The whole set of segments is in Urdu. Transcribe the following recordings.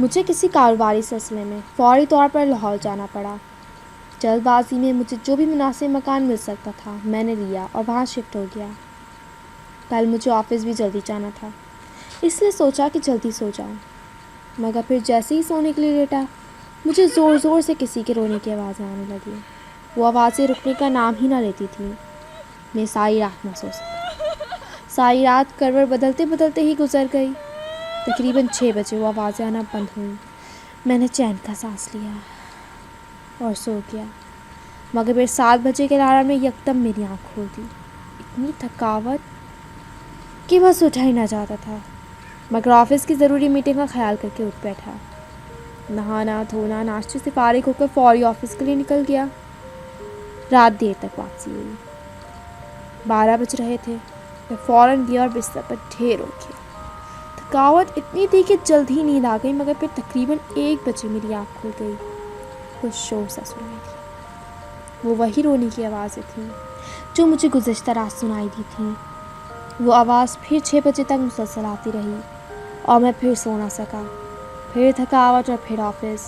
مجھے کسی کاروباری سلسلے میں فوری طور پر لاہور جانا پڑا۔ جلد بازی میں مجھے جو بھی مناسب مکان مل سکتا تھا میں نے لیا اور وہاں شفٹ ہو گیا۔ کل مجھے آفس بھی جلدی جانا تھا، اس لیے سوچا کہ جلدی سو جاؤں، مگر پھر جیسے ہی سونے کے لیے لیٹا مجھے زور زور سے کسی کے رونے کی آوازیں آنے لگی۔ وہ آوازیں رکنے کا نام ہی نہ لیتی تھیں۔ میں ساری رات نہ سو سکا۔ ساری رات کروٹ بدلتے بدلتے ہی گزر گئی۔ تقریباً 6 بجے وہ آوازیں آنا بند ہوئیں۔ میں نے چین کا سانس لیا اور سو گیا، مگر پھر 7 بجے کے الارم نے یکدم میری آنکھ کھول دی۔ اتنی تھکاوٹ کہ بس اٹھا ہی نہ جاتا تھا، مگر آفس کی ضروری میٹنگ کا خیال کر کے اٹھ بیٹھا۔ نہانا دھونا ناشتے سے فارغ ہو کر فوری آفس کے لیے نکل گیا۔ رات دیر تک واپسی ہوئی۔ 12 بج رہے تھے۔ میں فوراً گیا اور بستر پر ڈھیر ہو گیا۔ تھکاوٹ اتنی تھی کہ جلد ہی نیند آ گئی، مگر پھر تقریباً 1 بجے میری آنکھ کھل گئی۔ کچھ شور سا سنائی دیا۔ وہ وہی رونے کی آوازیں تھیں جو مجھے گزشتہ رات سنائی دی تھیں۔ وہ آواز پھر 6 بجے تک مسلسل آتی رہی اور میں پھر سو نہ سکا۔ پھر تھکاوٹ اور پھر آفس۔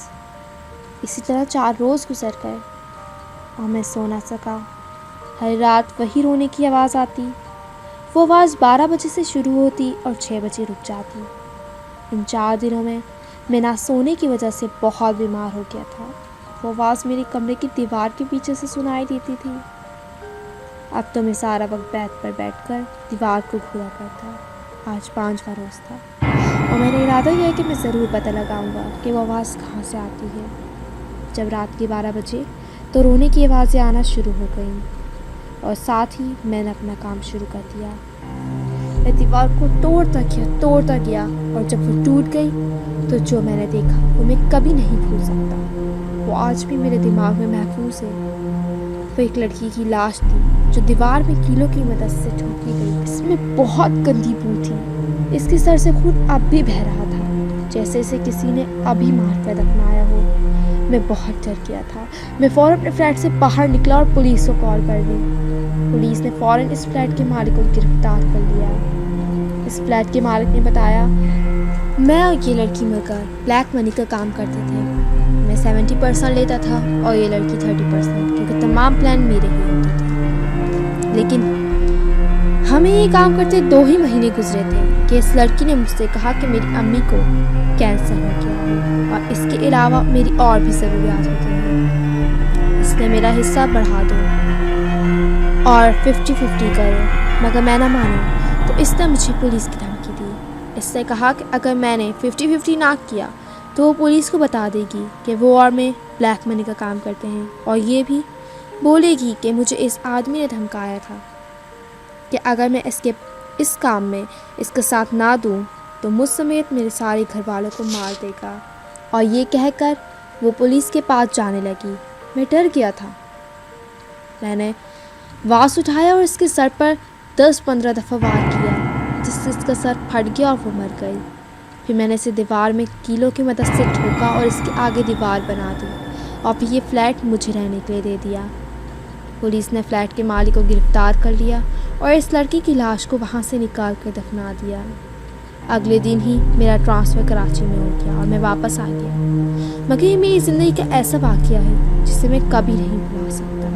اسی طرح 4 روز گزر گئے اور میں سو نہ سکا۔ ہر رات وہی رونے کی آواز آتی۔ وہ آواز 12 بجے سے شروع ہوتی اور 6 بجے رک جاتی۔ ان 4 دنوں میں نہ سونے کی وجہ سے بہت بیمار ہو گیا تھا۔ وہ آواز میرے کمرے کی دیوار کے پیچھے سے سنائی دیتی تھی۔ اب تو میں سارا وقت بیڈ پر بیٹھ کر دیوار کو گھورا کرتا۔ آج 5واں روز تھا اور میں نے ارادہ کیا کہ میں ضرور پتہ لگاؤں گا کہ وہ آواز کہاں سے آتی ہے۔ جب رات کے 12 بجے تو رونے کی آوازیں آنا شروع ہو گئیں اور ساتھ ہی میں نے اپنا کام شروع کر دیا۔ میں دیوار کو توڑتا گیا اور جب وہ ٹوٹ گئی تو جو میں نے دیکھا وہ میں کبھی نہیں بھول سکتا۔ وہ آج بھی میرے دماغ میں محفوظ ہے۔ وہ ایک لڑکی کی لاش تھی جو دیوار میں کیلوں کی مدد سے ٹھوکی گئی۔ اس میں بہت گندی بو تھی۔ اس کے سر سے خون اب بھی بہہ رہا تھا، جیسے اسے کسی نے ابھی مار کر دفنایا ہو۔ میں بہت ڈر گیا تھا۔ میں فوراً اپنے فلیٹ سے باہر نکلا اور پولیس کو کال کر دی۔ پولیس نے فوراً اس فلیٹ کے مالک کو گرفتار کر لیا۔ اس فلیٹ کے مالک نے بتایا میں اور یہ لڑکی مل کر بلیک منی کا کام کرتے تھے۔ میں 70% لیتا تھا اور یہ لڑکی 30%، کیونکہ تمام پلان میرے ہی ہوتے تھے۔ لیکن ہمیں یہ کام کرتے 2 ہی مہینے گزرے تھے کہ اس لڑکی نے مجھ سے کہا کہ میری امی کو کینسر ہو گیا ہے اور اس کے علاوہ میری اور بھی ضروریات ہوتی ہیں۔ اس نے میرا حصہ بڑھا دو اور 50-50 کرو، مگر میں نہ مانا تو اس نے مجھے پولیس کی دھمکی دی۔ اس نے کہا کہ اگر میں نے 50-50 نہ کیا تو وہ پولیس کو بتا دے گی کہ وہ اور میں بلیک منی کا کام کرتے ہیں، اور یہ بھی بولے گی کہ مجھے اس آدمی نے دھمکایا تھا کہ اگر میں اس کام میں اس کا ساتھ نہ دوں تو مجھ سمیت میرے سارے گھر والوں کو مار دے گا۔ اور یہ کہہ کر وہ پولیس کے پاس جانے لگی۔ میں ڈر گیا تھا۔ میں نے واس اٹھایا اور اس کے سر پر 10-15 دفعہ وار کیا، جس سے اس کا سر پھٹ گیا اور وہ مر گئی۔ پھر میں نے اسے دیوار میں کیلوں کی مدد سے ٹھوکا اور اس کے آگے دیوار بنا دی اور پھر یہ فلیٹ مجھے رہنے کے لیے دے دیا۔ پولیس نے فلیٹ کے مالک کو گرفتار کر لیا اور اس لڑکی کی لاش کو وہاں سے نکال کر دفنا دیا۔ اگلے دن ہی میرا ٹرانسفر کراچی میں ہو گیا اور میں واپس آ گیا، مگر یہ میری زندگی کا ایسا واقعہ ہے جسے میں کبھی نہیں بھلا سکتا۔